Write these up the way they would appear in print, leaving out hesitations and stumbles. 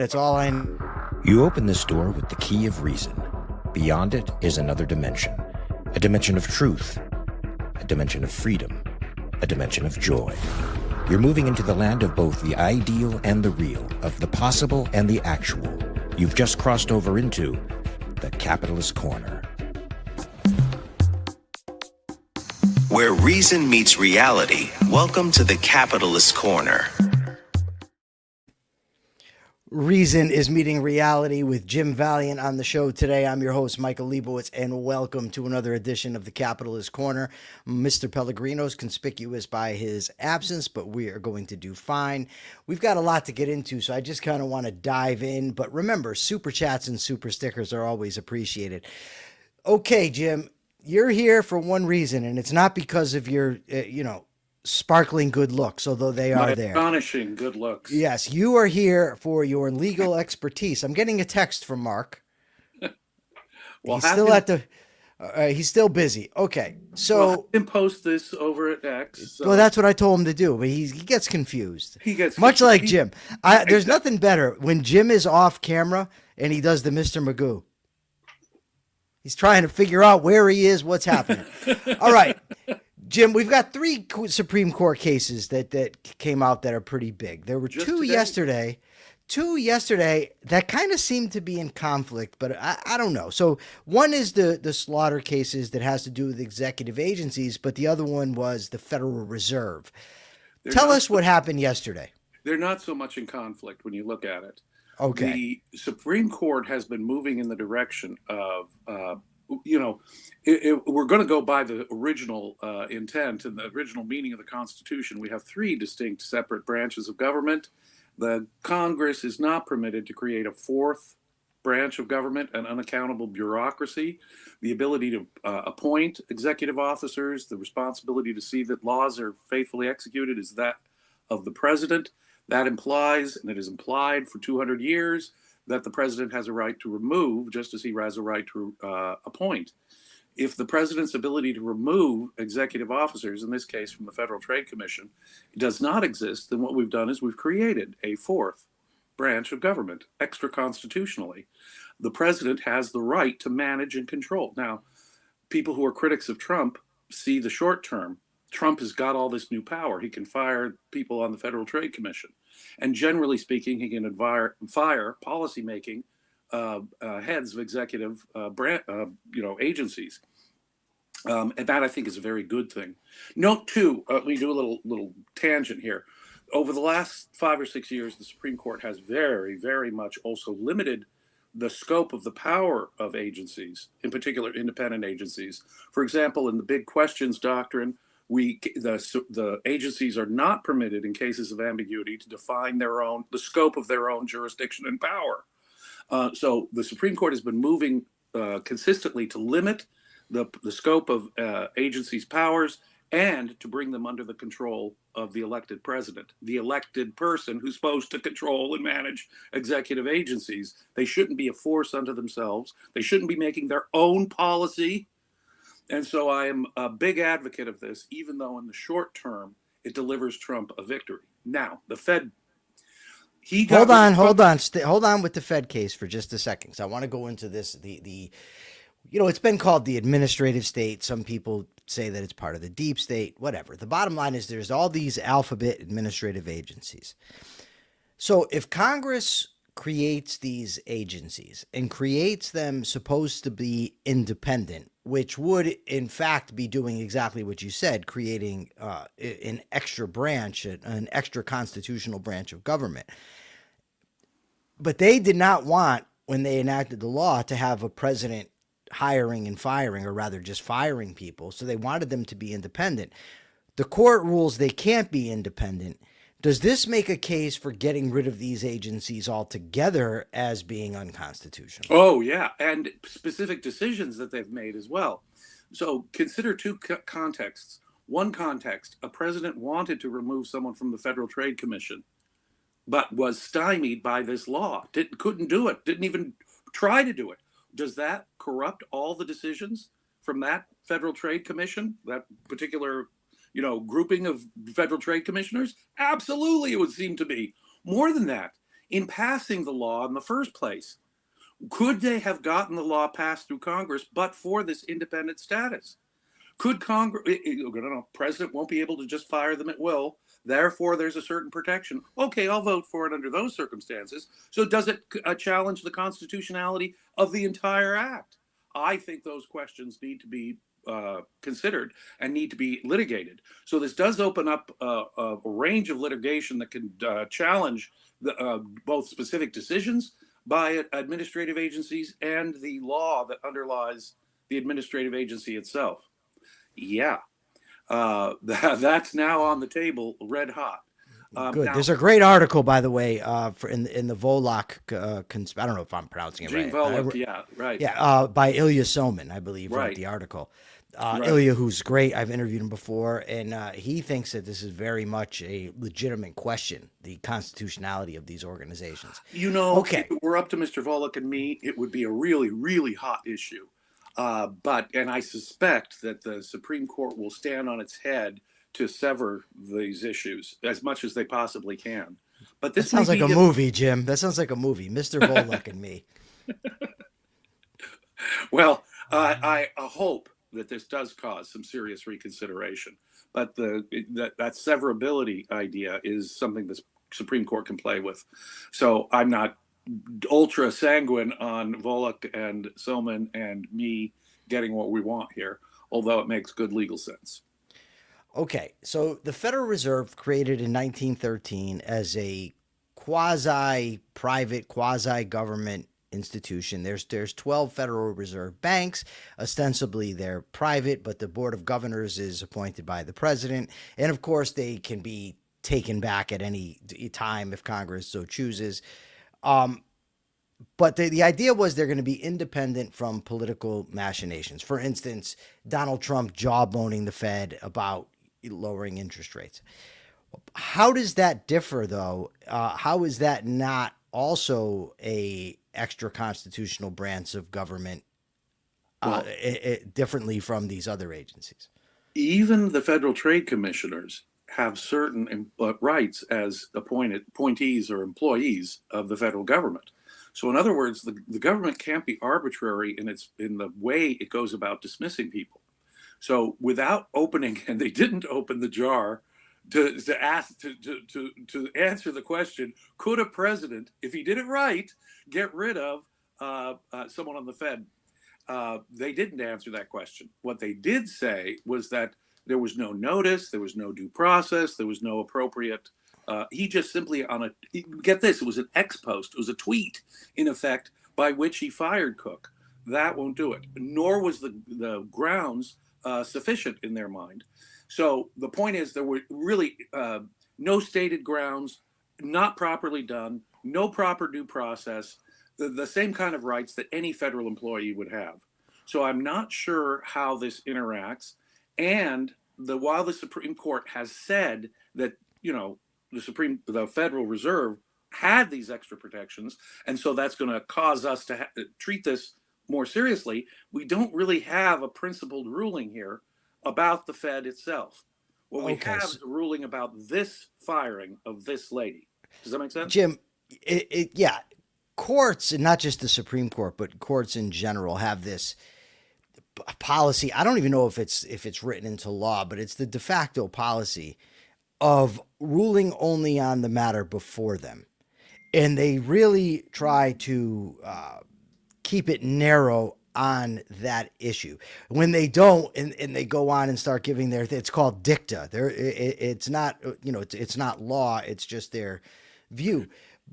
That's all I know. You open this door with the key of reason. Beyond it is another dimension. A dimension of truth. A dimension of freedom. A dimension of joy. You're moving into the land of both the ideal and the real, of the possible and the actual. You've just crossed over into the Capitalist Corner. Where reason meets reality, welcome to the Capitalist Corner. Reason is meeting reality with Jim Valliant on the show today. I'm your host, Michael Liebowitz, and welcome to another edition of the Capitalist Corner. Mr. Pellegrino's conspicuous by his absence, but we are going to do fine. We've got a lot to get into, so I just kind of want to dive in. But remember, super chats and super stickers are always appreciated. Okay, Jim, you're here for one reason, and it's not because of your, sparkling good looks, although they are there. Astonishing good looks. Yes, you are here for your legal expertise. I'm getting a text from Mark. Well, he's still busy. Okay, so have him post this over at X. So. Well, that's what I told him to do, but he gets confused. He gets much confused. like Jim. There's nothing better when Jim is off camera and he does the Mr. Magoo. He's trying to figure out where he is, what's happening. All right. Jim, we've got three Supreme Court cases that came out that are pretty big. There were two yesterday that kind of seem to be in conflict, but I don't know. So one is the slaughter cases that has to do with executive agencies, but the other one was the Federal Reserve. Tell us what happened yesterday. They're not so much in conflict when you look at it. Okay. The Supreme Court has been moving in the direction of we're going to go by the original intent and the original meaning of the Constitution. We have three distinct separate branches of government. The Congress is not permitted to create a fourth branch of government, an unaccountable bureaucracy. The ability to appoint executive officers, the responsibility to see that laws are faithfully executed is that of the president. That implies, and it is implied for 200 years, that the president has a right to remove, just as he has a right to appoint. If the president's ability to remove executive officers, in this case from the Federal Trade Commission, does not exist, then what we've done is we've created a fourth branch of government, extra-constitutionally. The president has the right to manage and control. Now, people who are critics of Trump see the short term. Trump has got all this new power. He can fire people on the Federal Trade Commission. And generally speaking, he can fire policymaking heads of executive agencies. And that, I think, is a very good thing. Note, too, let me do a little tangent here. Over the last 5 or 6 years, the Supreme Court has very, very much also limited the scope of the power of agencies, in particular independent agencies. For example, in the big questions doctrine, the agencies are not permitted in cases of ambiguity to define the scope of their own jurisdiction and power. So the Supreme Court has been moving consistently to limit the scope of agencies' powers and to bring them under the control of the elected president, the elected person who's supposed to control and manage executive agencies. They shouldn't be a force unto themselves. They shouldn't be making their own policy. And so I am a big advocate of this, even though in the short term, it delivers Trump a victory. Now, the Fed, Hold on with the Fed case for just a second. So I want to go into this. It's been called the administrative state. Some people say that it's part of the deep state, whatever. The bottom line is there's all these alphabet administrative agencies. So if Congress creates these agencies and creates them supposed to be independent, which would in fact be doing exactly what you said, creating an extra branch, an extra constitutional branch of government. But they did not want, when they enacted the law, to have a president hiring and firing, or rather just firing people. So they wanted them to be independent. The court rules they can't be independent. Does this make a case for getting rid of these agencies altogether as being unconstitutional? Oh, yeah. And specific decisions that they've made as well. So consider two contexts. One context, a president wanted to remove someone from the Federal Trade Commission, but was stymied by this law. Couldn't do it. Didn't even try to do it. Does that corrupt all the decisions from that Federal Trade Commission, that particular grouping of Federal Trade Commissioners? Absolutely, it would seem to be. More than that, in passing the law in the first place? Could they have gotten the law passed through Congress but for this independent status? Could Congress, president won't be able to just fire them at will. Therefore, there's a certain protection. Okay, I'll vote for it under those circumstances. So does it challenge the constitutionality of the entire act? I think those questions need to be considered and need to be litigated. So this does open up a range of litigation that can challenge both specific decisions by administrative agencies and the law that underlies the administrative agency itself. Yeah, that's now on the table, red hot. Good. Now, There's a great article, by the way, in the Volok. I don't know if I'm pronouncing it Gene right. Volok, yeah, right. Yeah, by Ilya Soman, I believe, Right. wrote the article. Right. Ilya, who's great, I've interviewed him before, and he thinks that this is very much a legitimate question, the constitutionality of these organizations. Okay. If it were up to Mr. Volok and me, it would be a really, really hot issue. And I suspect that the Supreme Court will stand on its head to sever these issues as much as they possibly can. But this sounds like a movie, Jim. That sounds like a movie, Mr. Volok and me. Well, I hope that this does cause some serious reconsideration. But that severability idea is something the Supreme Court can play with. So I'm not ultra sanguine on Volok and Soman and me getting what we want here, although it makes good legal sense. Okay, so the Federal Reserve, created in 1913 as a quasi-private, quasi-government institution. There's 12 Federal Reserve banks. Ostensibly, they're private, but the Board of Governors is appointed by the president. And of course, they can be taken back at any time if Congress so chooses. But the idea was they're going to be independent from political machinations. For instance, Donald Trump jawboning the Fed about lowering interest rates. How does that differ, though? How is that not also a extra constitutional branch of government differently from these other agencies? Even the Federal Trade Commissioners have certain rights as appointees or employees of the federal government. So in other words, the government can't be arbitrary in the way it goes about dismissing people. So without opening, and they didn't open the jar to answer the question, could a president, if he did it right, get rid of someone on the Fed? They didn't answer that question. What they did say was that there was no notice, there was no due process, there was no appropriate. He just simply get this, it was an ex post, it was a tweet, in effect, by which he fired Cook. That won't do it. Nor was the grounds sufficient in their mind. So the point is, there were really no stated grounds, not properly done, no proper due process, the same kind of rights that any federal employee would have. So I'm not sure how this interacts. And while the Supreme Court has said that, the Federal Reserve had these extra protections, and so that's going to cause us to treat this more seriously, we don't really have a principled ruling here about the Fed itself. What we have is a ruling about this firing of this lady. Does that make sense? Jim, yeah. Courts, and not just the Supreme Court, but courts in general, have this policy. I don't even know if it's written into law, but it's the de facto policy of ruling only on the matter before them. And they really try to keep it narrow on that issue. When they don't, and they go on and start giving it's called dicta. It's not, it's not law. It's just their view.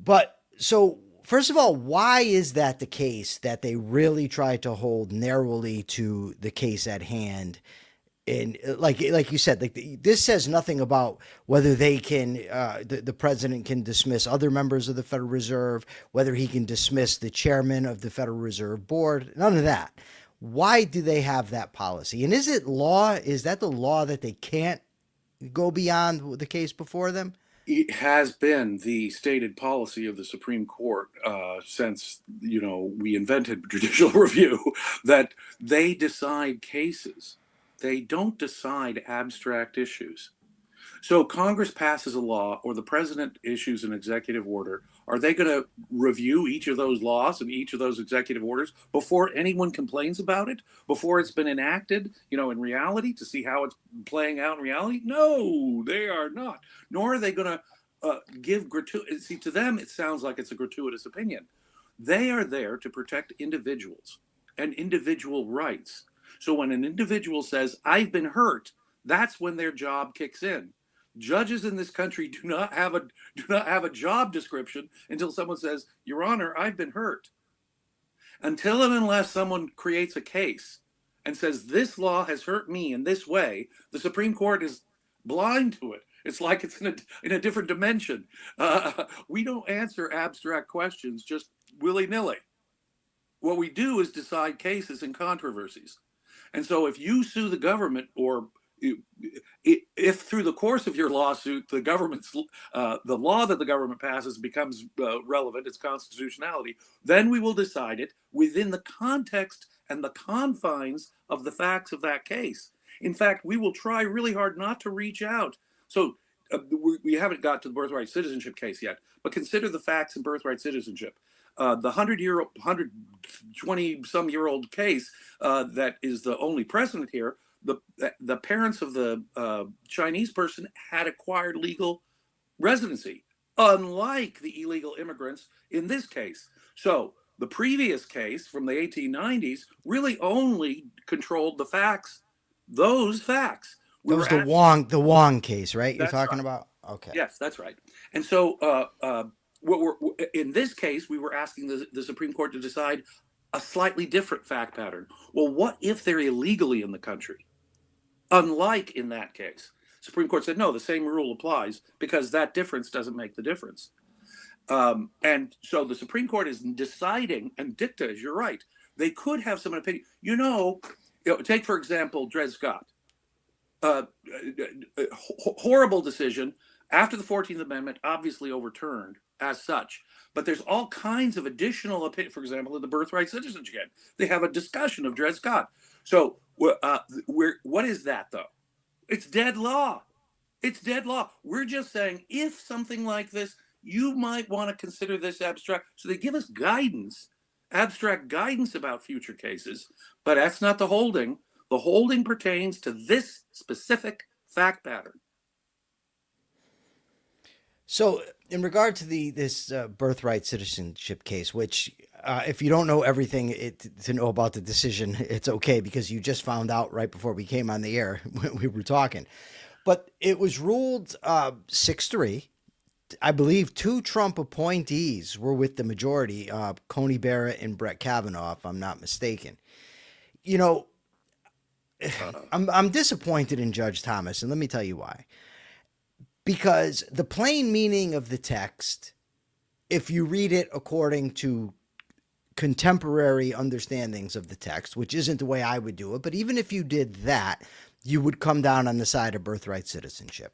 But so, first of all, why is that the case, that they really try to hold narrowly to the case at hand? And like you said, this says nothing about whether they can, the president can dismiss other members of the Federal Reserve, whether he can dismiss the chairman of the Federal Reserve Board, none of that. Why do they have that policy? And is it law? Is that the law that they can't go beyond the case before them? It has been the stated policy of the Supreme Court since, we invented judicial review, that they decide cases. They don't decide abstract issues. So Congress passes a law or the president issues an executive order. Are they going to review each of those laws and each of those executive orders before anyone complains about it, before it's been enacted, in reality, to see how it's playing out in reality? No, they are not. Nor are they going to give gratuity. See, to them, it sounds like it's a gratuitous opinion. They are there to protect individuals and individual rights. So when an individual says, I've been hurt, that's when their job kicks in. Judges in this country do not have a job description until someone says, Your Honor, I've been hurt. Until and unless someone creates a case and says this law has hurt me in this way, the Supreme Court is blind to it. It's like it's in a different dimension. We don't answer abstract questions just willy-nilly. What we do is decide cases and controversies. And so if you sue the government, or if through the course of your lawsuit, the law that the government passes becomes relevant, its constitutionality, then we will decide it within the context and the confines of the facts of that case. In fact, we will try really hard not to reach out. So we haven't got to the birthright citizenship case yet, but consider the facts in birthright citizenship. The 120-some-year-old case that is the only precedent here. The parents of the Chinese person had acquired legal residency, unlike the illegal immigrants in this case. So the previous case from the 1890s really only controlled the facts, those facts. That was the Wong case, right? You're talking about? Okay. Yes, that's right. And so in this case, we were asking the Supreme Court to decide a slightly different fact pattern. Well, what if they're illegally in the country? Unlike in that case, Supreme Court said, no, the same rule applies because that difference doesn't make the difference. And so the Supreme Court is deciding, and dicta, you're right, they could have some opinion. Take, for example, Dred Scott. Horrible decision after the 14th Amendment, obviously overturned as such. But there's all kinds of additional opinion. For example, in the Birthright Citizenship, they have a discussion of Dred Scott. So what is that, though? It's dead law. It's dead law. We're just saying, if something like this, you might want to consider this abstract. So they give us guidance, abstract guidance about future cases, but that's not the holding. The holding pertains to this specific fact pattern. So in regard to this birthright citizenship case, which if you don't know everything to know about the decision, it's okay because you just found out right before we came on the air when we were talking. But it was ruled 6-3. I believe 2 Trump appointees were with the majority, Coney Barrett and Brett Kavanaugh, if I'm not mistaken. I'm disappointed in Judge Thomas, and let me tell you why. Because the plain meaning of the text, if you read it according to contemporary understandings of the text, which isn't the way I would do it, but even if you did that, you would come down on the side of birthright citizenship.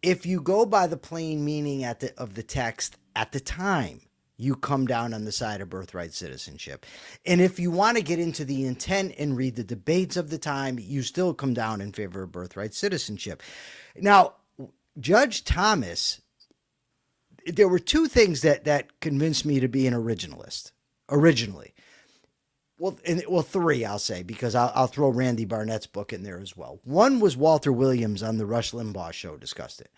If you go by the plain meaning of the text at the time, you come down on the side of birthright citizenship. And if you want to get into the intent and read the debates of the time, you still come down in favor of birthright citizenship. Now, Judge Thomas, there were 2 things that convinced me to be an originalist originally. Well, 3, I'll say, because I'll throw Randy Barnett's book in there as well. One was Walter Williams on the Rush Limbaugh show discussed it.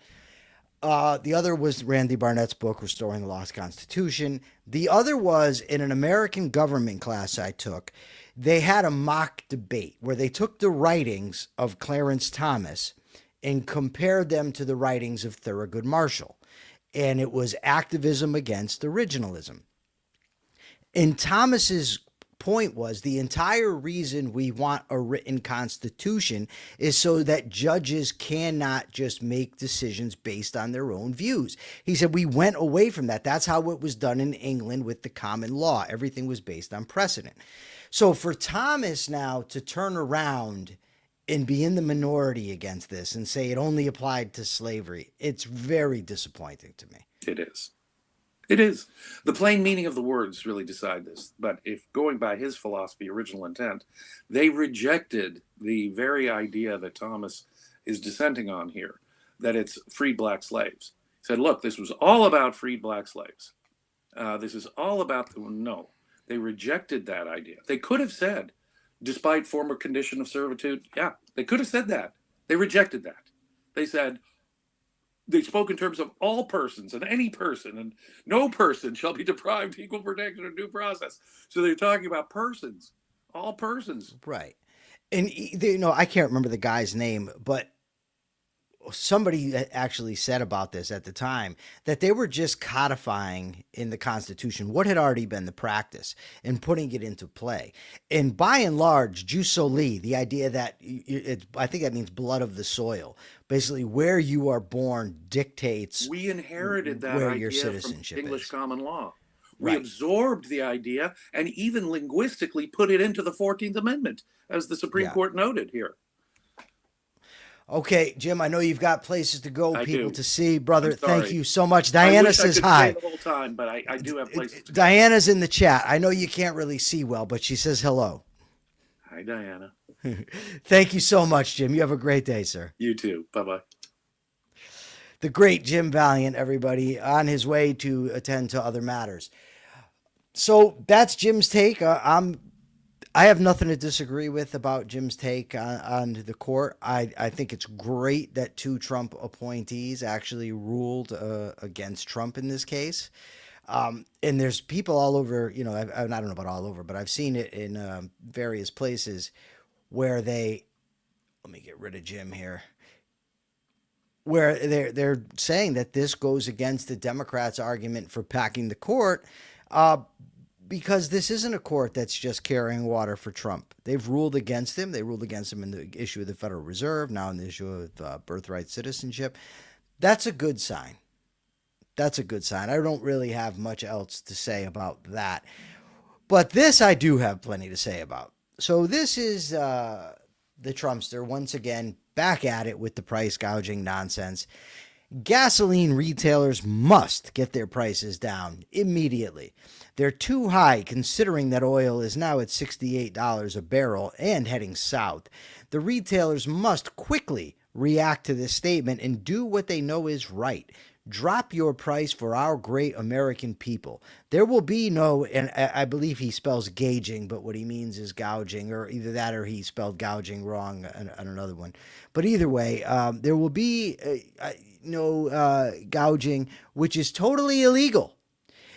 The other was Randy Barnett's book, Restoring the Lost Constitution. The other was in an American government class I took. They had a mock debate where they took the writings of Clarence Thomas and compared them to the writings of Thurgood Marshall. And it was activism against originalism. And Thomas's point was the entire reason we want a written constitution is so that judges cannot just make decisions based on their own views. He said we went away from that. That's how it was done in England with the common law. Everything was based on precedent. So for Thomas now to turn around and be in the minority against this and say it only applied to slavery, it's very disappointing to me. It is. It is. The plain meaning of the words really decide this. But if going by his philosophy, original intent, they rejected the very idea that Thomas is dissenting on here. that it's freed black slaves. He said, look, this was all about freed black slaves. This is all about no. They rejected that idea. They could have said, despite former condition of servitude, yeah, they could have said that. They rejected that. They said, they spoke in terms of all persons and any person, and no person shall be deprived equal protection or due process. So they're talking about persons, all persons. Right. And, I can't remember the guy's name, but somebody actually said about this at the time that they were just codifying in the Constitution what had already been the practice and putting it into play. And by and large, jus soli, the idea that I think that means blood of the soil, basically where you are born dictates. We inherited that where idea your citizenship from English is. common law. We Right. absorbed the idea and even linguistically put it into the 14th Amendment, as the Supreme Court noted here. Okay, Jim, I know you've got places to go, people to see. Brother, I'm sorry. thank you so much. Diana says hi. I wish I could stay the whole time, but I do have places to go. Diana's in the chat. I know you can't really see well, but she says hello. Hi, Diana. Thank you so much, Jim. You have a great day, sir. You too. Bye-bye. The great Jim Valliant, everybody, on his way to attend to other matters. So that's Jim's take. I have nothing to disagree with about Jim's take on the court. I think it's great that 2 Trump appointees actually ruled against Trump in this case. And there's people all over, I don't know about all over, but I've seen it in various places where let me get rid of Jim here, where they're saying that this goes against the Democrats' argument for packing the court, because this isn't a court that's just carrying water for Trump. They've ruled against him. They ruled against him in the issue of the Federal Reserve, now in the issue of birthright citizenship. That's a good sign. That's a good sign. I don't really have much else to say about that. But this I do have plenty to say about. So this is the Trumpster, once again, back at it with the price gouging nonsense. Gasoline retailers must get their prices down immediately. They're too high considering that oil is now at $68 a barrel and heading south. The retailers must quickly react to this statement and do what they know is right. Drop your price for our great American people. There will be no, and I believe he spells gauging, but what he means is gouging, or either that or he spelled gouging wrong on another one. But either way, there will be no gouging, which is totally illegal.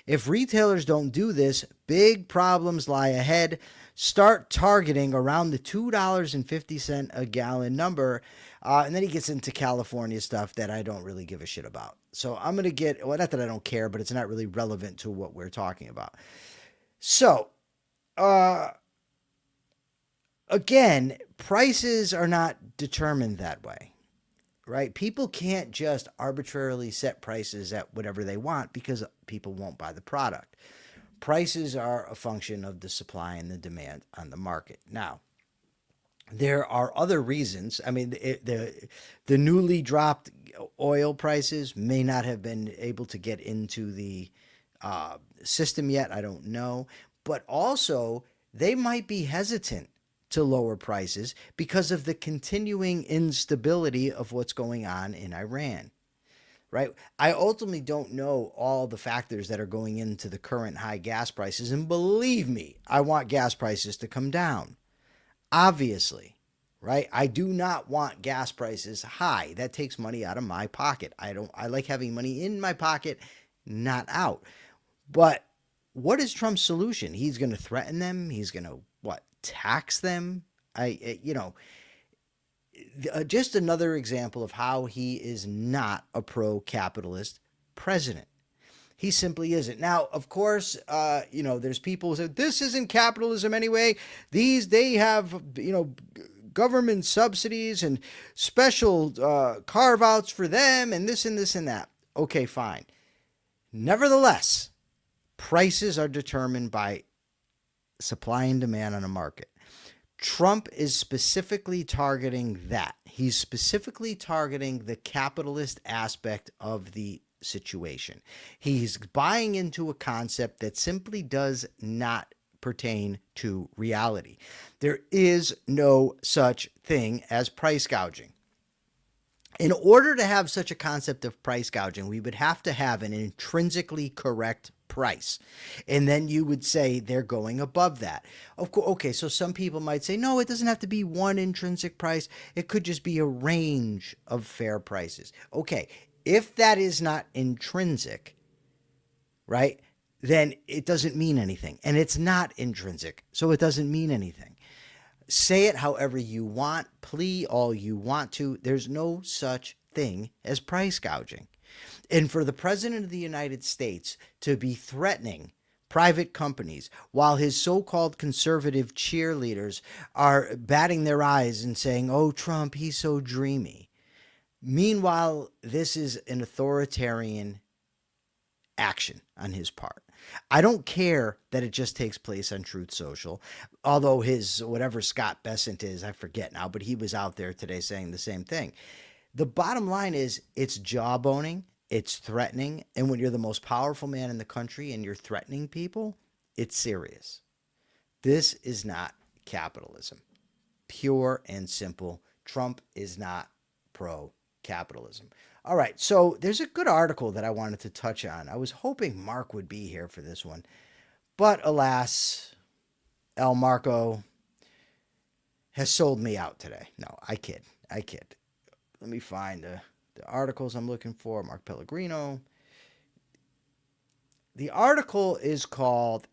If retailers don't do this, big problems lie ahead. Start targeting around the $2.50 a gallon number. And then he gets into California stuff that I don't really give a shit about. So I'm going to not that I don't care, but it's not really relevant to what we're talking about. So, again, prices are not determined that way, right? People can't just arbitrarily set prices at whatever they want because people won't buy the product. Prices are a function of the supply and the demand on the market. Now, there are other reasons. I mean, the newly dropped oil prices may not have been able to get into the system yet. I don't know. But also, they might be hesitant to lower prices because of the continuing instability of what's going on in Iran. Right? I ultimately don't know all the factors that are going into the current high gas prices. And believe me, I want gas prices to come down. Obviously, right? I do not want gas prices high. That takes money out of my pocket. I like having money in my pocket, not out. But what is Trump's solution? He's going to threaten them. He's going to tax them? Just another example of how he is not a pro-capitalist president. He simply isn't. Now, of course, there's people who say, this isn't capitalism anyway. They have, government subsidies and special carve-outs for them and this and this and that. Okay, fine. Nevertheless, prices are determined by supply and demand on a market. Trump is specifically targeting that. He's specifically targeting the capitalist aspect of the situation. He's buying into a concept that simply does not pertain to reality. There is no such thing as price gouging. In order to have such a concept of price gouging, we would have to have an intrinsically correct price. And then you would say they're going above that. Of course, okay, so some people might say, no, it doesn't have to be one intrinsic price. It could just be a range of fair prices. Okay, if that is not intrinsic, right, then it doesn't mean anything. And it's not intrinsic, so it doesn't mean anything. Say it however you want, plea all you want to. There's no such thing as price gouging. And for the President of the United States to be threatening private companies while his so-called conservative cheerleaders are batting their eyes and saying, oh, Trump, he's so dreamy. Meanwhile, this is an authoritarian action on his part. I don't care that it just takes place on Truth Social, although his, whatever Scott Bessent is, I forget now, but he was out there today saying the same thing. The bottom line is it's jawboning, it's threatening, and when you're the most powerful man in the country and you're threatening people, it's serious. This is not capitalism. Pure and simple. Trump is not pro-capitalism. All right, so there's a good article that I wanted to touch on. I was hoping Mark would be here for this one, but alas, El Marco has sold me out today. No, I kid. Let me find the articles I'm looking for. Mark Pellegrino. The article is called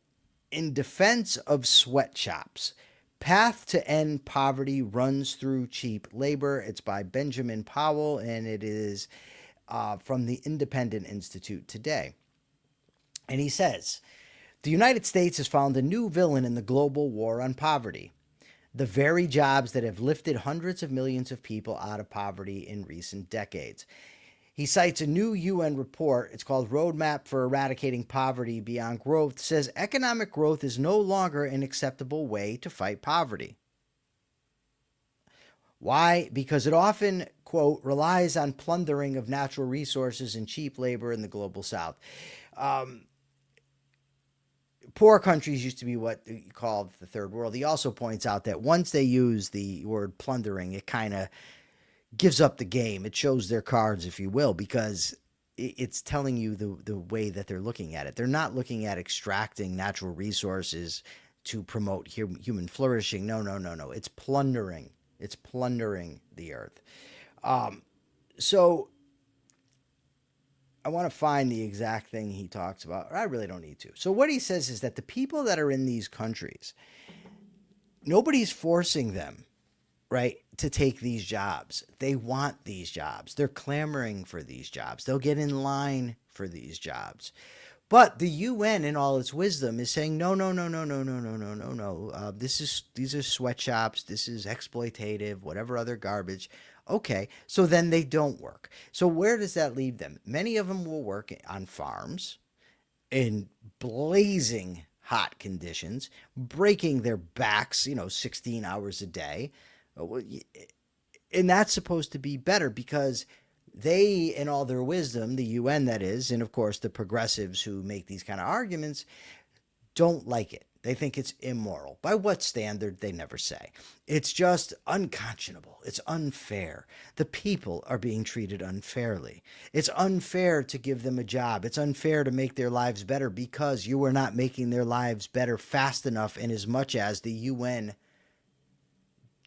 In Defense of Sweatshops. Path to End Poverty Runs Through Cheap Labor. It's by Benjamin Powell, and it is from the Independent Institute today. And he says, the United States has found a new villain in the global war on poverty. The very jobs that have lifted hundreds of millions of people out of poverty in recent decades. He cites a new UN report. It's called Roadmap for Eradicating Poverty Beyond Growth. It says economic growth is no longer an acceptable way to fight poverty. Why? Because it often, quote, relies on plundering of natural resources and cheap labor in the global south. Poor countries used to be what you called the third world. He also points out that once they use the word plundering, it kind of gives up the game. It shows their cards, if you will, because it's telling you the way that they're looking at it. They're not looking at extracting natural resources to promote human flourishing. No. It's plundering. It's plundering the earth. So I want to find the exact thing he talks about. I really don't need to. So what he says is that the people that are in these countries, nobody's forcing them, right, to take these jobs. They want these jobs. They're clamoring for these jobs. They'll get in line for these jobs. But the UN, in all its wisdom, is saying, no. These are sweatshops. This is exploitative, whatever other garbage. Okay, so then they don't work. So where does that leave them? Many of them will work on farms in blazing hot conditions, breaking their backs, 16 hours a day. And that's supposed to be better because they, in all their wisdom, the UN that is, and of course the progressives who make these kind of arguments, don't like it. They think it's immoral. By what standard, they never say. It's just unconscionable. It's unfair. The people are being treated unfairly. It's unfair to give them a job. It's unfair to make their lives better because you are not making their lives better fast enough and as much as the UN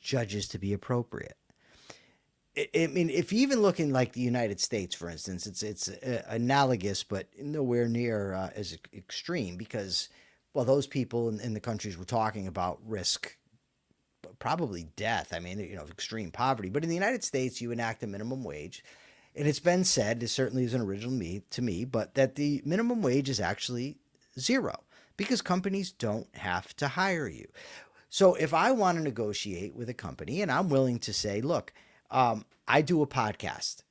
judges to be appropriate. I mean, if you even look in like the United States, for instance, it's analogous, but nowhere near as extreme because, well, those people in the countries we're talking about risk probably death. I mean, extreme poverty. But in the United States, you enact a minimum wage. And it's been said, it certainly isn't original to me, but that the minimum wage is actually zero because companies don't have to hire you. So if I want to negotiate with a company and I'm willing to say, look, I do a podcast,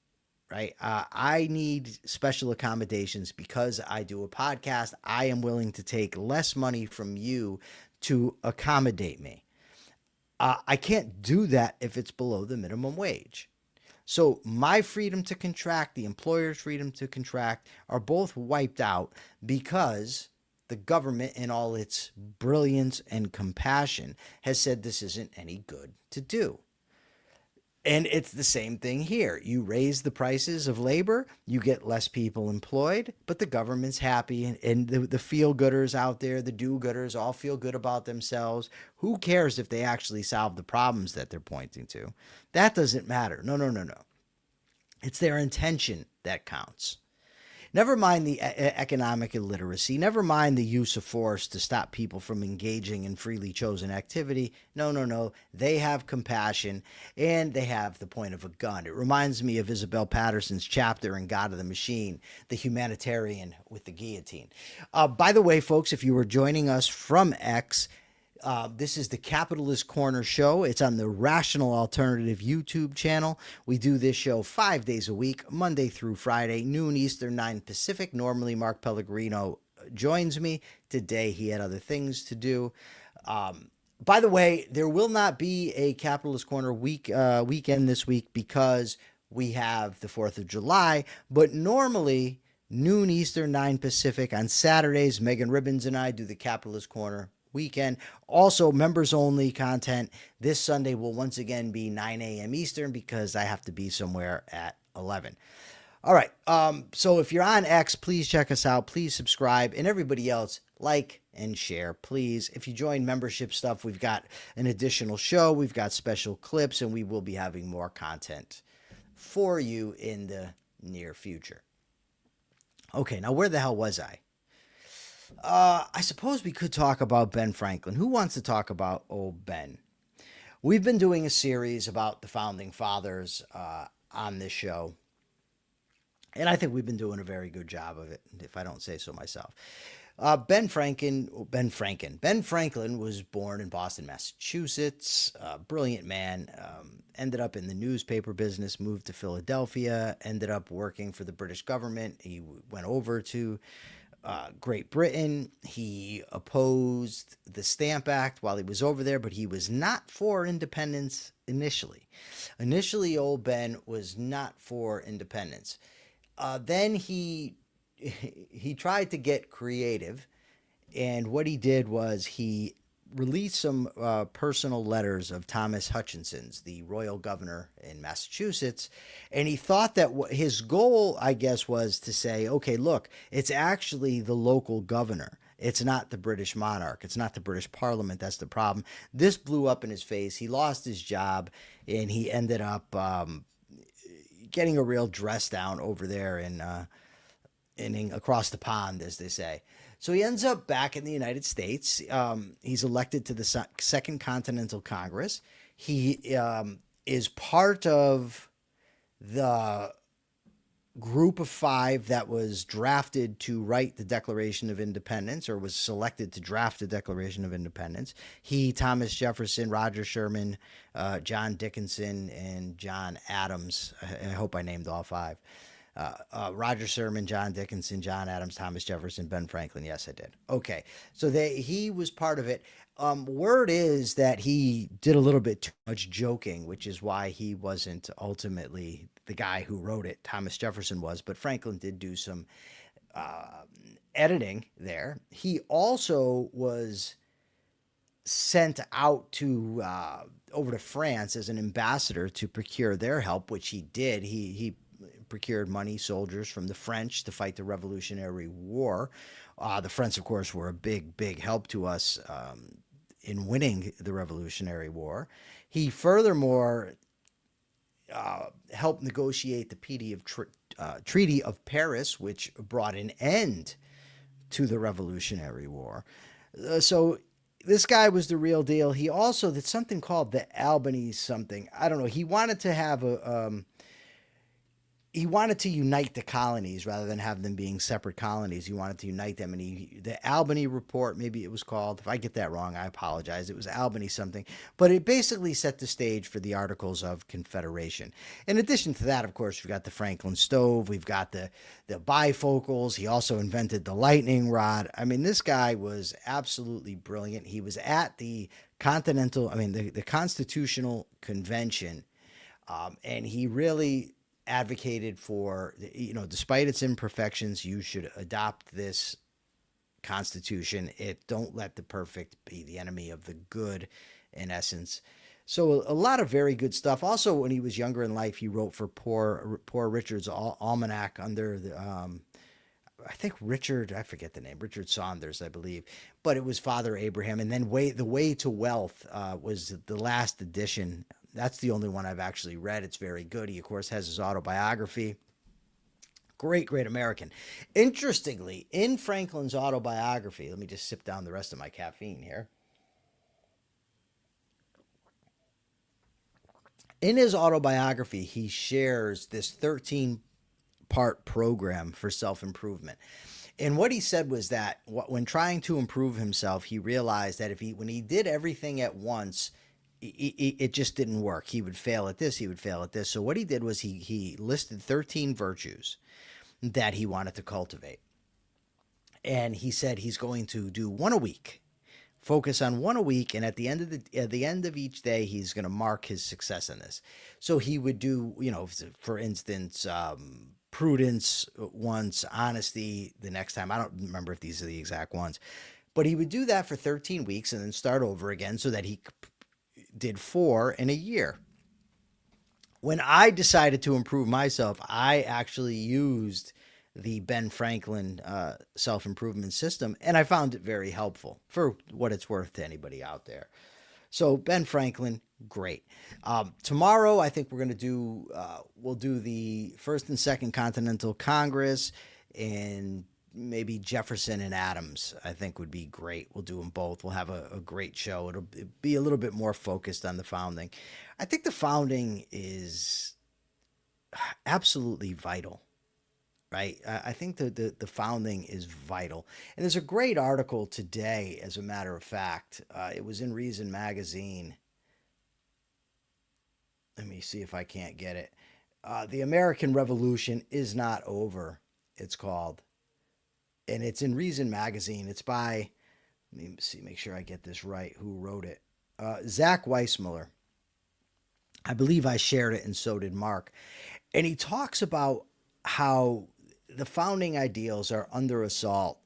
right? I need special accommodations because I do a podcast. I am willing to take less money from you to accommodate me. I can't do that if it's below the minimum wage. So my freedom to contract, the employer's freedom to contract are both wiped out because the government, in all its brilliance and compassion, has said this isn't any good to do. And it's the same thing here. You raise the prices of labor, you get less people employed, but the government's happy, and the feel-gooders out there, the do-gooders, all feel good about themselves. Who cares if they actually solve the problems that they're pointing to? That doesn't matter. No, no, no, no. It's their intention that counts. Never mind the economic illiteracy. Never mind the use of force to stop people from engaging in freely chosen activity. No, no, no. They have compassion, and they have the point of a gun. It reminds me of Isabel Patterson's chapter in God of the Machine, the humanitarian with the guillotine. By the way, folks, if you were joining us from X, this is the Capitalist Corner show. It's on the Rational Alternative YouTube channel. We do this show 5 days a week, Monday through Friday, noon Eastern, 9 Pacific. Normally, Mark Pellegrino joins me. Today, he had other things to do. By the way, there will not be a Capitalist Corner weekend this week because we have the 4th of July. But normally, noon Eastern, 9 Pacific on Saturdays, Megan Ribbons and I do the Capitalist Corner weekend. Also, members only content this Sunday will once again be 9 a.m. Eastern because I have to be somewhere at 11. All right. So if you're on X, please check us out. Please subscribe. And everybody else, like and share, please. If you join membership stuff, we've got an additional show. We've got special clips, and we will be having more content for you in the near future. Okay, now where the hell was I? I suppose we could talk about Ben Franklin. Who wants to talk about old Ben? We've been doing a series about the Founding Fathers on this show, and I think we've been doing a very good job of it, if I don't say so myself. Ben Franklin was born in Boston, Massachusetts. Brilliant man. Ended up in the newspaper business, moved to Philadelphia, ended up working for the British government. He went over to Great Britain. He opposed the Stamp Act while he was over there, but he was not for independence initially. Initially, old Ben was not for independence. Then he tried to get creative, and what he did was he released some personal letters of Thomas Hutchinson's, the royal governor in Massachusetts, and he thought that his goal, I guess, was to say, okay, look, it's actually the local governor. It's not the British monarch. It's not the British parliament. That's the problem. This blew up in his face. He lost his job, and he ended up getting a real dress down over there in across the pond, as they say. So he ends up back in the United States. He's elected to the Second Continental Congress. He is part of the group of 5 that was drafted to write the Declaration of Independence, or was selected to draft the Declaration of Independence. He, Thomas Jefferson, Roger Sherman, John Dickinson, and John Adams. I hope I named all 5. Roger Sherman, John Dickinson, John Adams, Thomas Jefferson, Ben Franklin. Yes, I did. Okay. So he was part of it. Word is that he did a little bit too much joking, which is why he wasn't ultimately the guy who wrote it. Thomas Jefferson was, but Franklin did do some editing there. He also was sent out to over to France as an ambassador to procure their help, which he did. He procured money, soldiers from the French to fight the Revolutionary War. The French, of course, were a big help to us in winning the Revolutionary War. He furthermore helped negotiate the Treaty of Paris, which brought an end to the Revolutionary War. So this guy was the real deal. He also did something called the Albany something. I don't know. He wanted to have he wanted to unite the colonies rather than have them being separate colonies. He wanted to unite them, and the Albany Report, maybe it was called. If I get that wrong, I apologize. It was Albany something, but it basically set the stage for the Articles of Confederation. In addition to that, of course, we've got the Franklin stove. We've got the bifocals. He also invented the lightning rod. I mean, this guy was absolutely brilliant. He was at the the Constitutional Convention, and he really advocated for, despite its imperfections, you should adopt this Constitution. Don't let the perfect be the enemy of the good, in essence. So a lot of very good stuff. Also, when he was younger in life, he wrote for Poor Richard's Almanac under the, I think I forget the name, Richard Saunders, I believe, but it was Father Abraham. And then The Way to Wealth was the last edition. That's the only one I've actually read. It's very good. He, of course, has his autobiography. Great, great American. Interestingly, in Franklin's autobiography, let me just sip down the rest of my caffeine here. In his autobiography, he shares this 13-part program for self-improvement. And what he said was that when trying to improve himself, he realized that when he did everything at once, it just didn't work. He would fail at this, he would fail at this. So what he did was he listed 13 virtues that he wanted to cultivate. And he said he's going to do one a week. Focus on one a week, and at the end of each day, he's going to mark his success in this. So he would do, for instance, prudence once, honesty the next time. I don't remember if these are the exact ones, but he would do that for 13 weeks and then start over again so that he did 4 in a year. When I decided to improve myself, I actually used the Ben Franklin self-improvement system, and I found it very helpful for what it's worth to anybody out there. So Ben Franklin, great. Tomorrow, I think we're going to do, we'll do the First and Second Continental Congress, and maybe Jefferson and Adams, I think would be great. We'll do them both. We'll have a great show. It'll be a little bit more focused on the founding. I think the founding is absolutely vital. Right. I think the founding is vital. And there's a great article today, as a matter of fact. It was in Reason Magazine. Let me see if I can't get it. The American Revolution is Not Over, it's called. And it's in Reason Magazine. It's by, let me see, make sure I get this right, who wrote it. Zach Weissmuller. I believe I shared it, and so did Mark. And he talks about how the founding ideals are under assault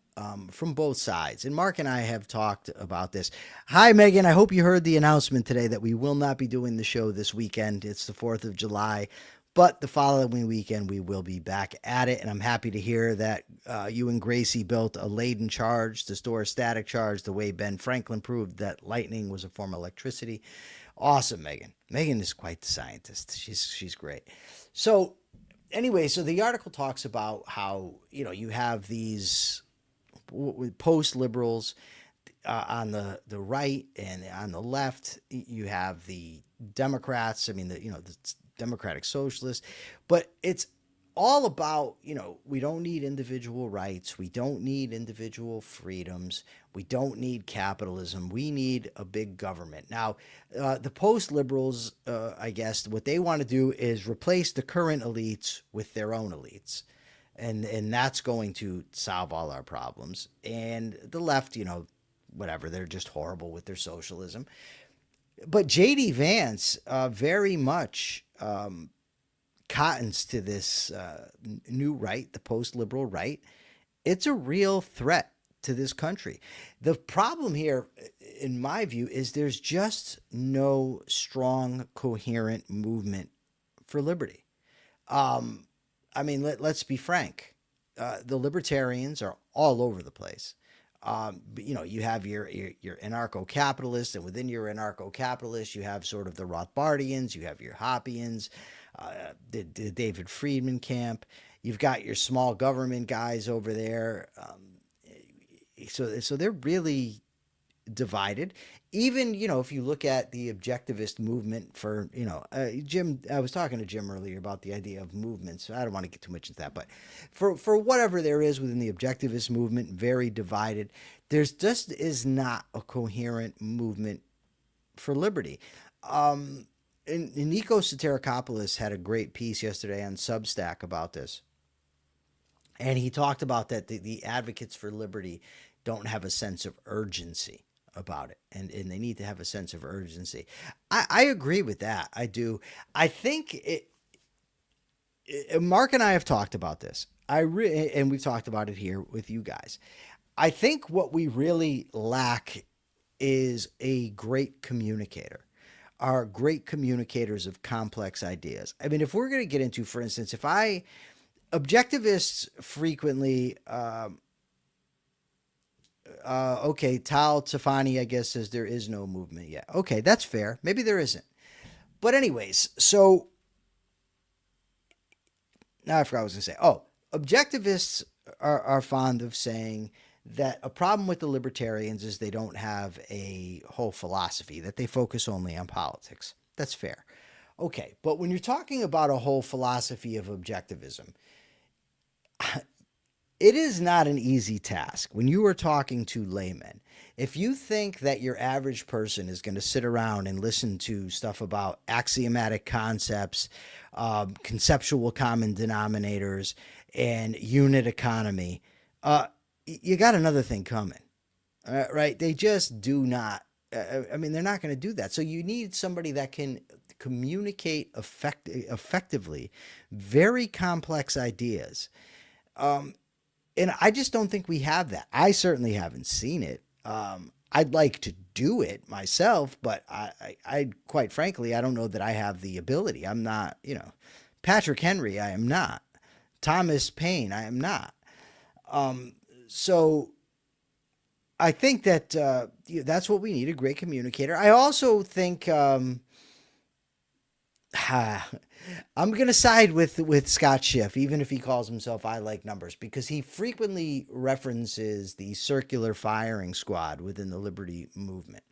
from both sides. And Mark and I have talked about this. Hi, Megan. I hope you heard the announcement today that we will not be doing the show this weekend. It's the 4th of July. But the following weekend, we will be back at it. And I'm happy to hear that you and Gracie built a laden charge to store a static charge the way Ben Franklin proved that lightning was a form of electricity. Awesome, Megan. Megan is quite the scientist. She's great. So anyway, so the article talks about how, you have these post-liberals on the right, and on the left, you have the Democrats. I mean, the Democratic Socialists, but it's all about, we don't need individual rights. We don't need individual freedoms. We don't need capitalism. We need a big government. Now, the post-liberals, I guess, what they want to do is replace the current elites with their own elites. And that's going to solve all our problems. And the left, whatever, they're just horrible with their socialism. But J.D. Vance very much cottons to this new right, the post-liberal right. It's a real threat to this country. The problem here, in my view, is there's just no strong, coherent movement for liberty. I mean, let's be frank. The libertarians are all over the place. But, you have your anarcho-capitalists, and within your anarcho-capitalists, you have sort of the Rothbardians, you have your Hoppians, the David Friedman camp. You've got your small government guys over there. So they're really divided. Even, if you look at the objectivist movement for, Jim, I was talking to Jim earlier about the idea of movements. So I don't want to get too much into that, but for whatever there is within the objectivist movement, very divided. There's just is not a coherent movement for liberty. And Nikos Soterakopoulos had a great piece yesterday on Substack about this. And he talked about that the advocates for liberty don't have a sense of urgency about it. And they need to have a sense of urgency. I agree with that. I do. I think Mark and I have talked about this. And we've talked about it here with you guys. I think what we really lack is a great communicator. are great communicators of complex ideas. I mean, if we're going to get into, for instance, objectivists frequently, okay, Tal Tafani, I guess, says there is no movement yet. Okay, that's fair. Maybe there isn't. But anyways, so now I forgot what I was going to say. Oh, objectivists are fond of saying that a problem with the libertarians is they don't have a whole philosophy, that they focus only on politics. That's fair. Okay, but when you're talking about a whole philosophy of objectivism, it is not an easy task when you are talking to laymen. If you think that your average person is going to sit around and listen to stuff about axiomatic concepts, conceptual common denominators, and unit economy, you got another thing coming, right? They just do not. I mean, they're not going to do that. So you need somebody that can communicate effectively very complex ideas. And I just don't think we have that. I certainly haven't seen it. I'd like to do it myself, but I quite frankly, I don't know that I have the ability. I'm not, Patrick Henry, I am not. Thomas Paine, I am not. So I think that that's what we need, a great communicator. I also think I'm going to side with Scott Schiff, even if he calls himself I Like Numbers, because he frequently references the circular firing squad within the liberty movement.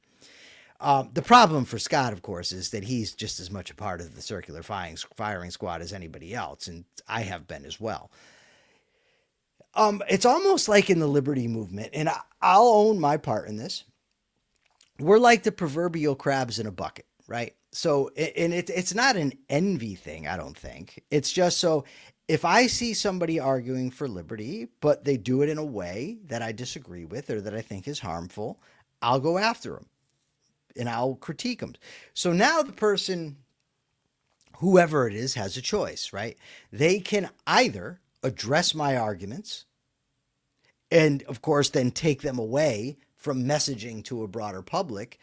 The problem for Scott, of course, is that he's just as much a part of the circular firing squad as anybody else, and I have been as well. It's almost like in the liberty movement, and I'll own my part in this. We're like the proverbial crabs in a bucket, right? So, and it's not an envy thing, I don't think. It's just so if I see somebody arguing for liberty, but they do it in a way that I disagree with or that I think is harmful, I'll go after them and I'll critique them. So now the person, whoever it is, has a choice, right? They can either address my arguments and, of course, then take them away from messaging to a broader public.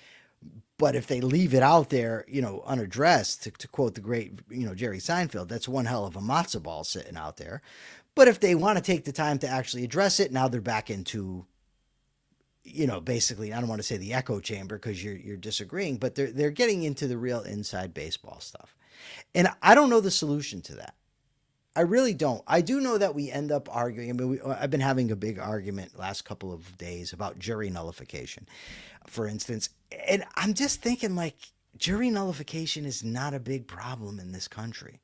But if they leave it out there, unaddressed, to quote the great, Jerry Seinfeld, that's one hell of a matzo ball sitting out there. But if they want to take the time to actually address it, now they're back into, basically, I don't want to say the echo chamber because you're disagreeing, but they're getting into the real inside baseball stuff. And I don't know the solution to that. I really don't. I do know that we end up arguing. I mean, I've been having a big argument last couple of days about jury nullification, for instance. And I'm just thinking, jury nullification is not a big problem in this country.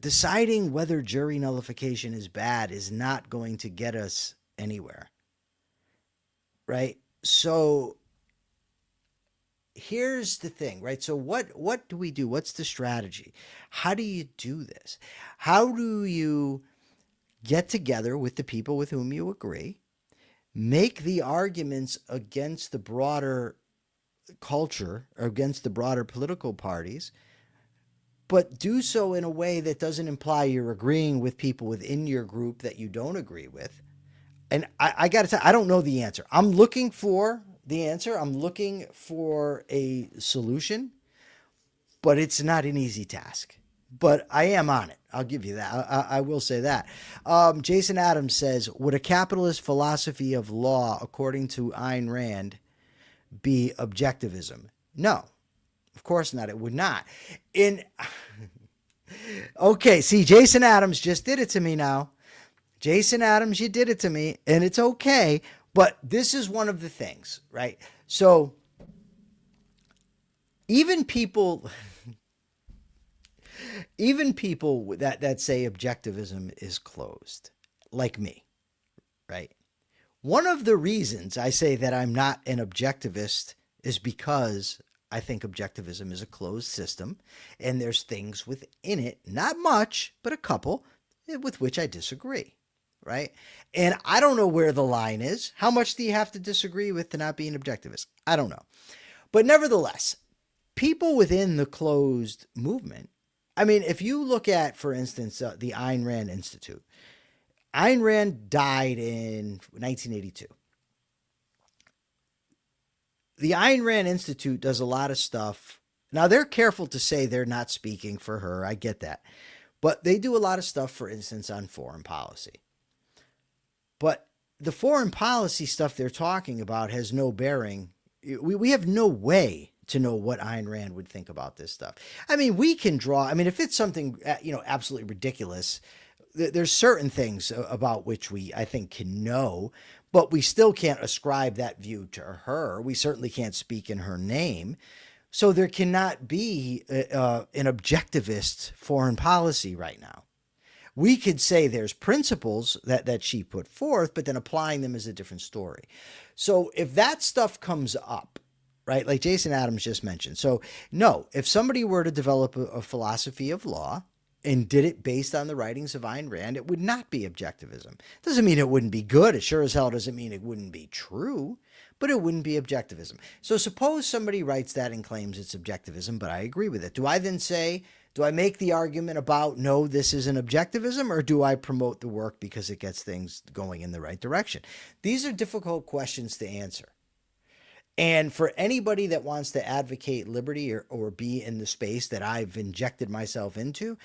Deciding whether jury nullification is bad is not going to get us anywhere. Right? So here's the thing, right? So what do we do? What's the strategy? How do you do this? How do you get together with the people with whom you agree, make the arguments against the broader culture or against the broader political parties, but do so in a way that doesn't imply you're agreeing with people within your group that you don't agree with? And I got to tell you, I don't know the answer. I'm looking for the answer. I'm looking for a solution, but it's not an easy task. But I am on it. I'll give you that. I will say that. Jason Adams says, would a capitalist philosophy of law, according to Ayn Rand, be objectivism? No, of course not. It would not. Okay, see, Jason Adams just did it to me now. Jason Adams, you did it to me, and it's okay. But this is one of the things, right? So even people that say objectivism is closed, like me, right? One of the reasons I say that I'm not an objectivist is because I think objectivism is a closed system, and there's things within it, not much, but a couple, with which I disagree. Right? And I don't know where the line is. How much do you have to disagree with to not be an objectivist? I don't know. But nevertheless, people within the closed movement, I mean, if you look at, for instance, the Ayn Rand Institute, Ayn Rand died in 1982. the Ayn Rand Institute does a lot of stuff. Now, they're careful to say they're not speaking for her. I get that. But they do a lot of stuff, for instance, on foreign policy. But the foreign policy stuff they're talking about has no bearing. We have no way to know what Ayn Rand would think about this stuff. I mean, we can draw. I mean, if it's something, absolutely ridiculous, there's certain things about which we, I think, can know, but we still can't ascribe that view to her. We certainly can't speak in her name. So there cannot be an objectivist foreign policy right now. We could say there's principles that she put forth, but then applying them is a different story. So if that stuff comes up, right, like Jason Adams just mentioned. So no, if somebody were to develop a philosophy of law and did it based on the writings of Ayn Rand, it would not be objectivism. Doesn't mean it wouldn't be good. It sure as hell doesn't mean it wouldn't be true, but it wouldn't be objectivism. So suppose somebody writes that and claims it's objectivism, but I agree with it. Do I then say, do I make the argument about, no, this isn't objectivism, or do I promote the work because it gets things going in the right direction? These are difficult questions to answer. And for anybody that wants to advocate liberty or be in the space that I've injected myself into,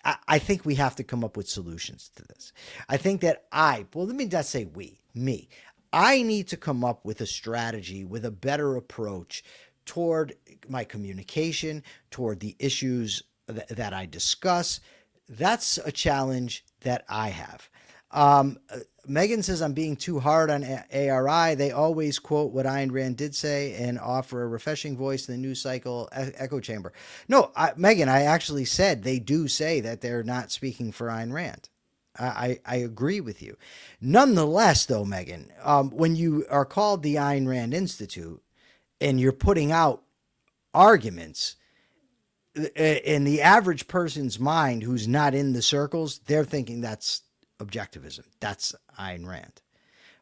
I think we have to come up with solutions to this. I think that let me not say me. I need to come up with a strategy, with a better approach toward my communication, toward the issues that I discuss. That's a challenge that I have. Megan says I'm being too hard on ARI. They always quote what Ayn Rand did say and offer a refreshing voice to the news cycle echo chamber. No, Megan, I actually said they do say that they're not speaking for Ayn Rand. I agree with you. Nonetheless, though, Megan, when you are called the Ayn Rand Institute and you're putting out arguments, in the average person's mind who's not in the circles, they're thinking that's objectivism. That's Ayn Rand.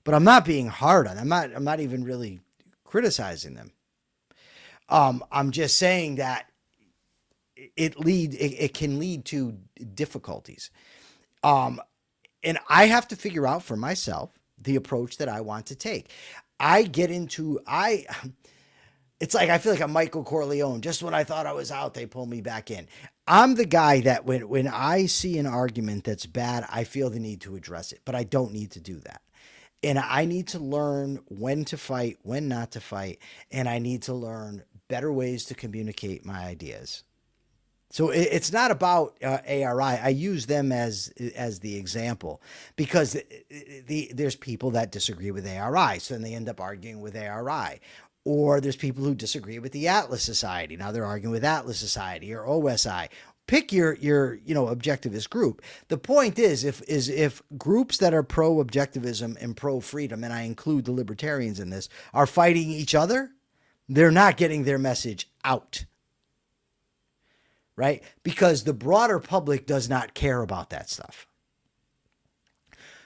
But I'm not being hard on them. I'm not even really criticizing them. I'm just saying that it can lead to difficulties. And I have to figure out for myself the approach that I want to take. It's like I feel like a Michael Corleone. Just when I thought I was out, they pull me back in. I'm the guy that when I see an argument that's bad, I feel the need to address it, but I don't need to do that. And I need to learn when to fight, when not to fight, and I need to learn better ways to communicate my ideas. So it's not about ARI. I use them as the example because there's people that disagree with ARI, so then they end up arguing with ARI. Or there's people who disagree with the Atlas Society. Now they're arguing with Atlas Society or OSI. Pick your objectivist group. The point is if groups that are pro-objectivism and pro-freedom, and I include the libertarians in this, are fighting each other, they're not getting their message out. Right? Because the broader public does not care about that stuff.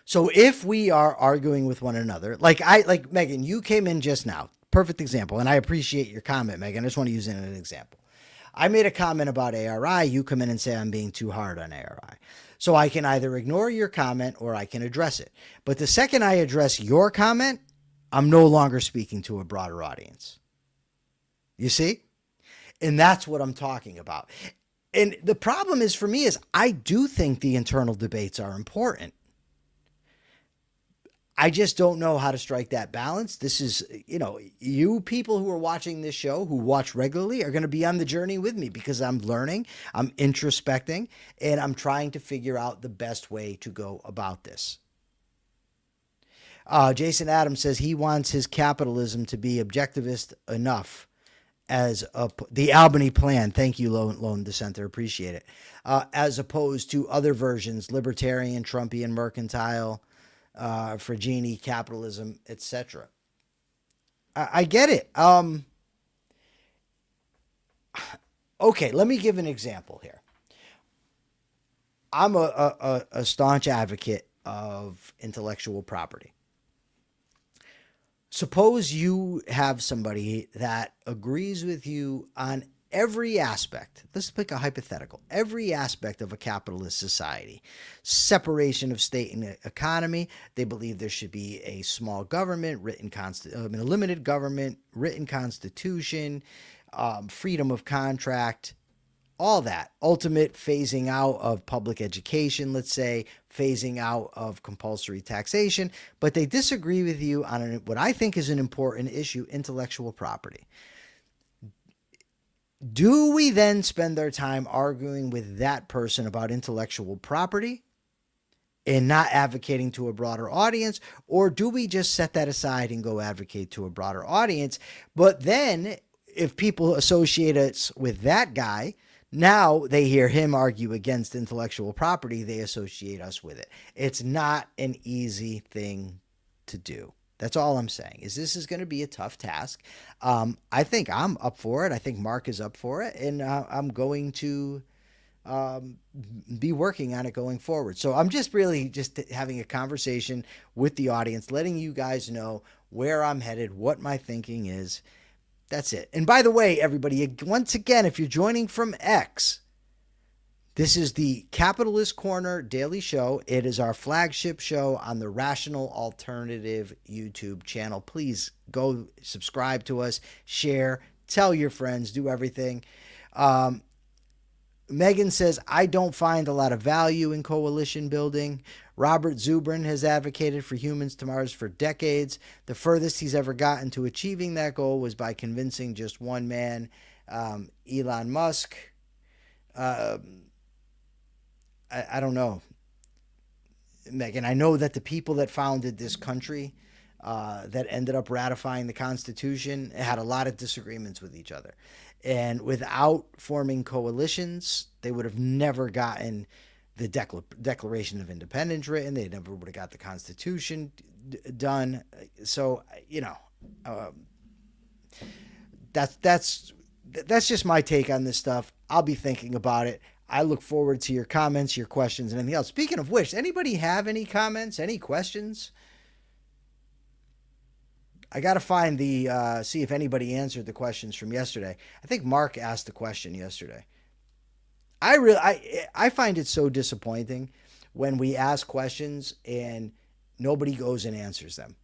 So if we are arguing with one another, like Megan, you came in just now. Perfect example. And I appreciate your comment, Megan. I just want to use it as an example. I made a comment about ARI. You come in and say I'm being too hard on ARI. So I can either ignore your comment or I can address it. But the second I address your comment, I'm no longer speaking to a broader audience. You see? And that's what I'm talking about. And the problem is for me is I do think the internal debates are important. I just don't know how to strike that balance. This is, you people who are watching this show, who watch regularly, are going to be on the journey with me because I'm learning, I'm introspecting, and I'm trying to figure out the best way to go about this. Jason Adams says he wants his capitalism to be objectivist enough as the Albany plan. Thank you, Lone Dissenter. Appreciate it. As opposed to other versions, libertarian, Trumpian, mercantile, Fragini, capitalism, etc. I get it. Okay, let me give an example here. I'm a staunch advocate of intellectual property. Suppose you have somebody that agrees with you on every aspect, let's pick a hypothetical, every aspect of a capitalist society, separation of state and economy. They believe there should be a small government, a limited government, written constitution, freedom of contract, all that. Ultimate phasing out of public education, let's say, phasing out of compulsory taxation. But they disagree with you on what I think is an important issue, intellectual property. Do we then spend our time arguing with that person about intellectual property and not advocating to a broader audience? Or do we just set that aside and go advocate to a broader audience? But then if people associate us with that guy, now they hear him argue against intellectual property, they associate us with it. It's not an easy thing to do. That's all I'm saying. This is going to be a tough task. I think I'm up for it. I think Mark is up for it. And I'm going to be working on it going forward. So I'm just really just having a conversation with the audience, letting you guys know where I'm headed, what my thinking is. That's it. And by the way, everybody, once again, if you're joining from X, this is the Capitalist Corner Daily Show. It is our flagship show on the Rational Alternative YouTube channel. Please go subscribe to us, share, tell your friends, do everything. Megan says, I don't find a lot of value in coalition building. Robert Zubrin has advocated for humans to Mars for decades. The furthest he's ever gotten to achieving that goal was by convincing just one man, Elon Musk. I don't know, Megan. I know that the people that founded this country, that ended up ratifying the Constitution, had a lot of disagreements with each other. And without forming coalitions, they would have never gotten the Declaration of Independence written. They never would have got the Constitution done. So, that's just my take on this stuff. I'll be thinking about it. I look forward to your comments, your questions, and anything else. Speaking of which, anybody have any comments, any questions? I got to find see if anybody answered the questions from yesterday. I think Mark asked the question yesterday. I find it so disappointing when we ask questions and nobody goes and answers them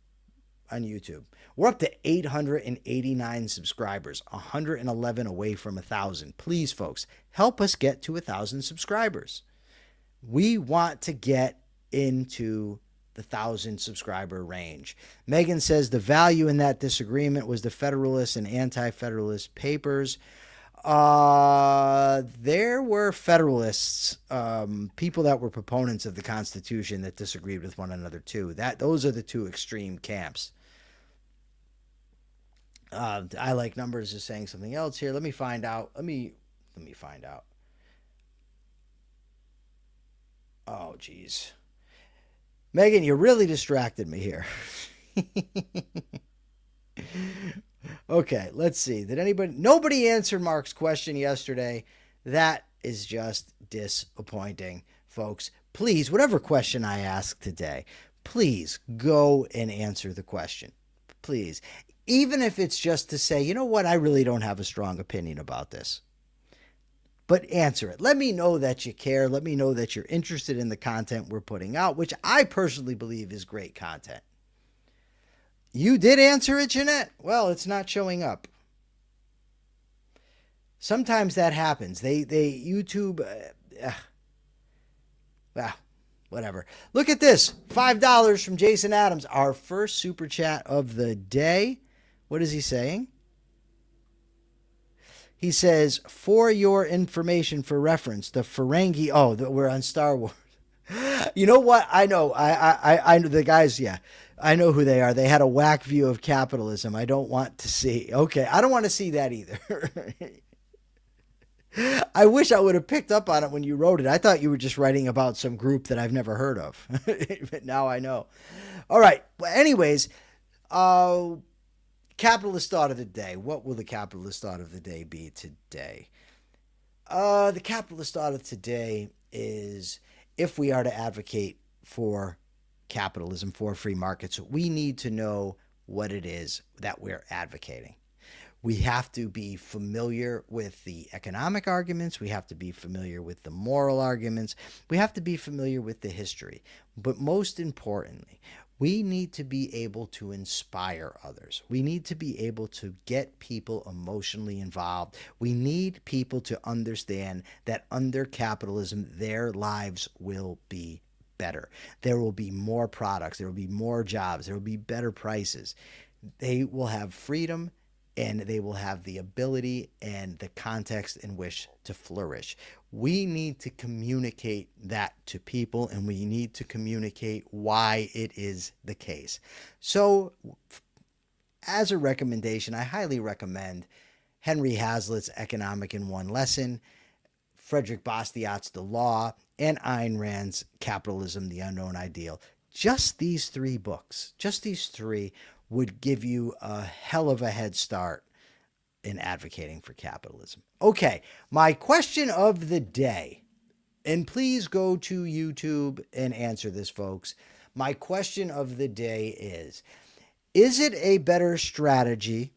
on YouTube. We're up to 889 subscribers, 111 away from 1,000. Please, folks, help us get to 1,000 subscribers. We want to get into the 1,000 subscriber range. Megan says the value in that disagreement was the Federalist and Anti-Federalist papers. There were Federalists, people that were proponents of the Constitution that disagreed with one another too. Those are the two extreme camps. I like numbers is saying something else here. Let me find out. Let me find out. Oh, geez. Megan, you really distracted me here. Okay, let's see. Nobody answered Mark's question yesterday. That is just disappointing, folks. Please, whatever question I ask today, please go and answer the question. Please. Even if it's just to say, you know what, I really don't have a strong opinion about this. But answer it. Let me know that you care. Let me know that you're interested in the content we're putting out, which I personally believe is great content. You did answer it, Jeanette? Well, it's not showing up. Sometimes that happens. YouTube, whatever. Look at this. $5 from Jason Adams, our first super chat of the day. What is he saying? He says, for your information for reference, the Ferengi, we're on Star Wars. You know what? I know. I know the guys, yeah. I know who they are. They had a whack view of capitalism. I don't want to see. Okay, I don't want to see that either. I wish I would have picked up on it when you wrote it. I thought you were just writing about some group that I've never heard of. But now I know. All right. Well, anyways, capitalist thought of the day. What will the capitalist thought of the day be today? The capitalist thought of today is, if we are to advocate for capitalism, for free markets, we need to know what it is that we're advocating. We have to be familiar with the economic arguments. We have to be familiar with the moral arguments. We have to be familiar with the history. But most importantly, we need to be able to inspire others. We need to be able to get people emotionally involved. We need people to understand that under capitalism, their lives will be better. There will be more products. There will be more jobs. There will be better prices. They will have freedom, and they will have the ability and the context in which to flourish. We need to communicate that to people, and we need to communicate why it is the case. So, as a recommendation, I highly recommend Henry Hazlitt's Economic in One Lesson, Frederick Bastiat's The Law, and Ayn Rand's Capitalism, the Unknown Ideal. Just these three books, just these three, would give you a hell of a head start in advocating for capitalism. Okay, my question of the day, and please go to YouTube and answer this, folks. My question of the day is it a better strategy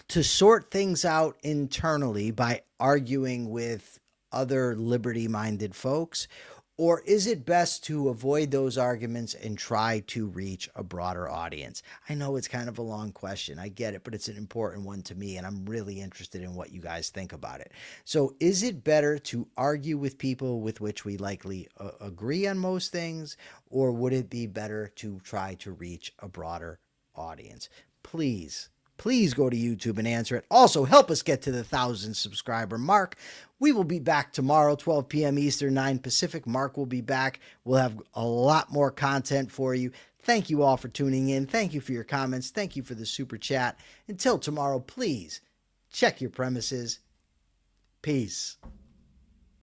to sort things out internally by arguing with other liberty-minded folks, or is it best to avoid those arguments and try to reach a broader audience? I know it's kind of a long question. I get it, but it's an important one to me, and I'm really interested in what you guys think about it. So is it better to argue with people with which we likely agree on most things, or would it be better to try to reach a broader audience? Please go to YouTube and answer it. Also, help us get to the 1,000 subscriber mark. We will be back tomorrow, 12 p.m. Eastern, 9 Pacific. Mark will be back. We'll have a lot more content for you. Thank you all for tuning in. Thank you for your comments. Thank you for the super chat. Until tomorrow, please check your premises. Peace.